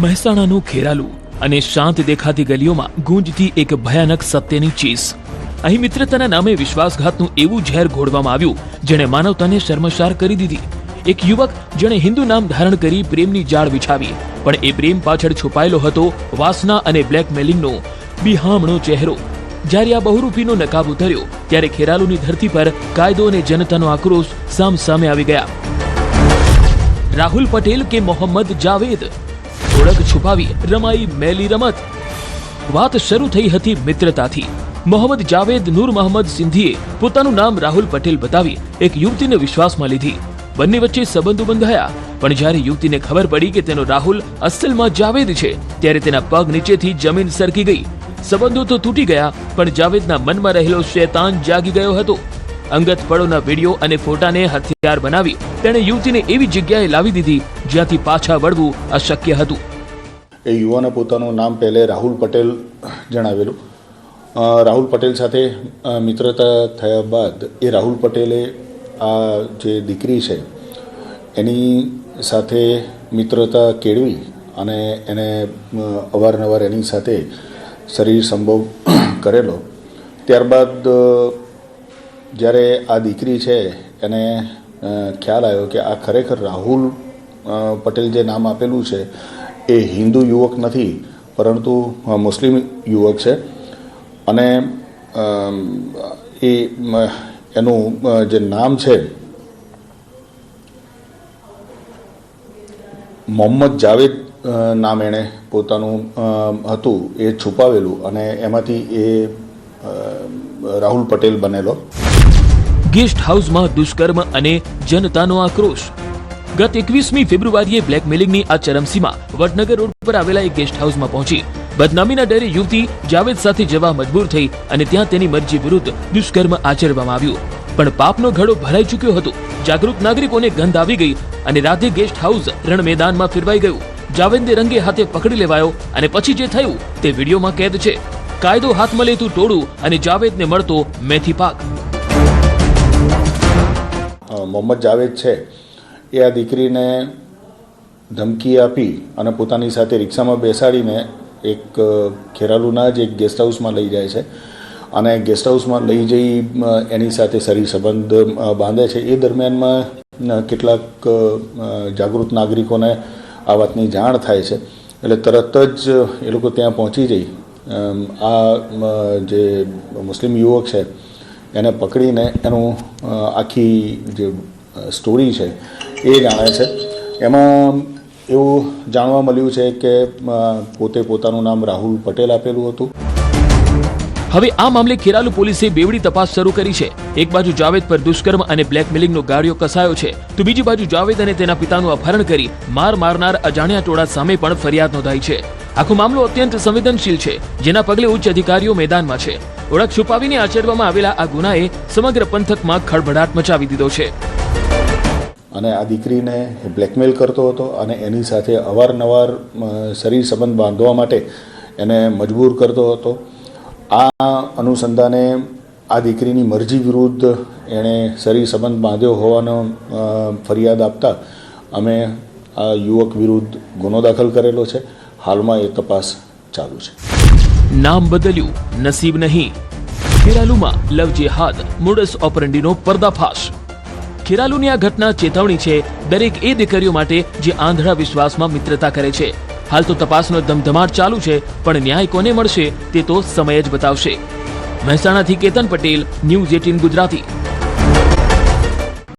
મહેસાણાનું ખેરાલુ અને શાંત દેખાતી ગલીઓમાં ગુંજતી એક ભયાનક સત્યની ચીસ. અહીં મિત્રતાના નામે વિશ્વાસઘાતનું એવું ઝેર ઘોળવામાં આવ્યું જેણે માનવતાને શર્મસાર કરી દીધી. એક યુવક જેણે હિન્દુ નામ ધારણ કરી પ્રેમની જાળ વિછાવી, પણ એ પ્રેમ પાછળ છુપાયેલો હતો વાસના અને બ્લેકમેલિંગનો બિહામણો ચહેરો. જ્યારે આ બહુરૂપીનો નકાબ ઉતર્યો ત્યારે ખેરાલુની ધરતી પર કાયદો અને જનતાનો આક્રોશ સામસામે આવી ગયા. રાહુલ પટેલ કે મોહમ્મદ જાવેદ, ઓળખ છુપાવી રમાઈ મેલી રમત. વાત શરૂ થઈ હતી મિત્રતાથી. મોહમ્મદ જાવેદ નૂર મોહમ્મદ સિંધીએ પોતાનું નામ રાહુલ પટેલ બતાવી એક યુવતીને વિશ્વાસમાં લીધી. બંને વચ્ચે સંબંધો બંધાયા, પણ જ્યારે યુવતીને ખબર પડી કે તેનો રાહુલ અસલમાં જાવેદ છે ત્યારે તેના પગ નીચેથી જમીન સરકી ગઈ. સંબંધો તો તૂટી ગયા, પણ જાવેદના મનમાં રહેલો શૈતાન જાગી ગયો હતો. અંગત પળોના વિડીયો અને ફોટાને હથિયાર બનાવી તેણે યુવતીને એવી જગ્યાએ લાવી દીધી જ્યાંથી પાછા વળવું અશક્ય હતું. એ યુવાને પોતાનું નામ પહેલે રાહુલ પટેલ જણાવેલું. રાહુલ પટેલ સાથે મિત્રતા થયા બાદ એ રાહુલ પટેલે આ જે દીકરી છે એની સાથે મિત્રતા કેળવી અને એને અવારનવાર એની સાથે શરીર સંભોગ કરેલો. ત્યારબાદ જ્યારે આ દીકરી છે એને ખ્યાલ આવ્યો કે આ ખરેખર રાહુલ પટેલ જે નામ આપેલું છે એ હિન્દુ યુવક નથી પરંતુ મુસ્લિમ યુવક છે અને એ એનું જે નામ છે મોહમ્મદ જાવેદ નામ એણે પોતાનું હતું એ છુપાવેલું અને એમાંથી એ રાહુલ પટેલ બનેલો. ગેસ્ટ હાઉસમાં દુષ્કર્મ અને જનતાનો આક્રોશ. ગત 21મી ફેબ્રુઆરીએ બ્લેકમેલિંગની આ ચરમસીમા વડનગર રોડ પર આવેલા એક ગેસ્ટ હાઉસમાં પહોંચી. બદનામીના ડરે યુવતી જાવેદ સાથે જવા મજબૂર થઈ અને ત્યાં તેની મરજી વિરુદ્ધ દુષ્કર્મ આચરવામાં આવ્યું. પણ પાપનો ઘડો ભરાઈ ચૂક્યો હતો. જાગૃત નાગરિકોને ગંધ આવી ગઈ અને રાતે ગેસ્ટ હાઉસ રણ મેદાનમાં ફેરવાઈ ગયું. જાવેદને રંગે હાથે પકડી લેવાયો અને પછી જે થયું તે વિડીયોમાં કેદ છે. કાયદો હાથમાં લેતું ટોળું અને જાવેદને મળતો મેથી પાક. મોહમ્મદ જાવેદ છે એ આ દીકરીને ધમકી આપી અને પોતાની સાથે રિક્ષામાં બેસાડીને એક ખેરાલુના જ એક ગેસ્ટ હાઉસમાં લઈ જાય છે અને ગેસ્ટ હાઉસમાં લઈ જઈ એની સાથે શરીર સંબંધ બાંધે છે. એ દરમિયાનમાં કેટલાક જાગૃત નાગરિકોને આ વાતની જાણ થાય છે એટલે તરત જ એ લોકો ત્યાં પહોંચી જઈ આ જે મુસ્લિમ યુવક છે એને પકડીને એનું આખી જે સ્ટોરી છે એ જાણે છે. એમાં એવું જાણવા મળ્યું છે કે પોતે પોતાનું નામ રાહુલ પટેલ આપેલું હતું. હવે આ મામલે ખેરાલુ પોલીસે બેવડી તપાસ શરૂ કરી છે. એક બાજુ જાવેદ પર દુષ્કર્મ અને બ્લેકમેલિંગનો ગાળિયો કસાયો છે, તો બીજી બાજુ જાવેદ અને તેના પિતાનું અપહરણ કરી માર મારનાર અજાણ્યા ટોળા સામે પણ ફરિયાદ નોંધાઈ છે. આખો મામલો અત્યંત સંવેદનશીલ છે, જેના પગલે ઉચ્ચ અધિકારીઓ મેદાનમાં છે. ઓળખ છુપાવીને આચરવામાં આવેલા આ ગુનાએ સમગ્ર પંથકમાં ખળભળાટ મચાવી દીધો છે. અને આ દીકરીને બ્લેકમેલ કરતો હતો અને એની સાથે અવારનવાર શરીર સંબંધ બાંધવા માટે એને મજબૂર કરતો હતો. આ અનુસંધાને આ દીકરીની મરજી વિરુદ્ધ એણે શરીર સંબંધ બાંધ્યો હોવાનો ફરિયાદ આપતા અમે આ યુવક વિરુદ્ધ ગુનો દાખલ કરેલો છે. હાલમાં એ તપાસ ચાલુ છે. નામ બદલ્યું, નસીબ નહીં. ખેરાલુમાં લવ જેહાદ મોડસ ઓપરેન્ડીનો પર્દાફાશ. ખેરાલુની આ ઘટના ચેતવણી છે દરેક એ દીકરીઓ માટે જે આંધળા વિશ્વાસમાં મિત્રતા કરે છે. હાલ તો તપાસનો ધમધમાટ ચાલુ છે, પણ ન્યાય કોને મળશે તે તો સમય જ બતાવશે. મહેસાણાથી કેતન પટેલ, ન્યૂઝ 18 ગુજરાતી.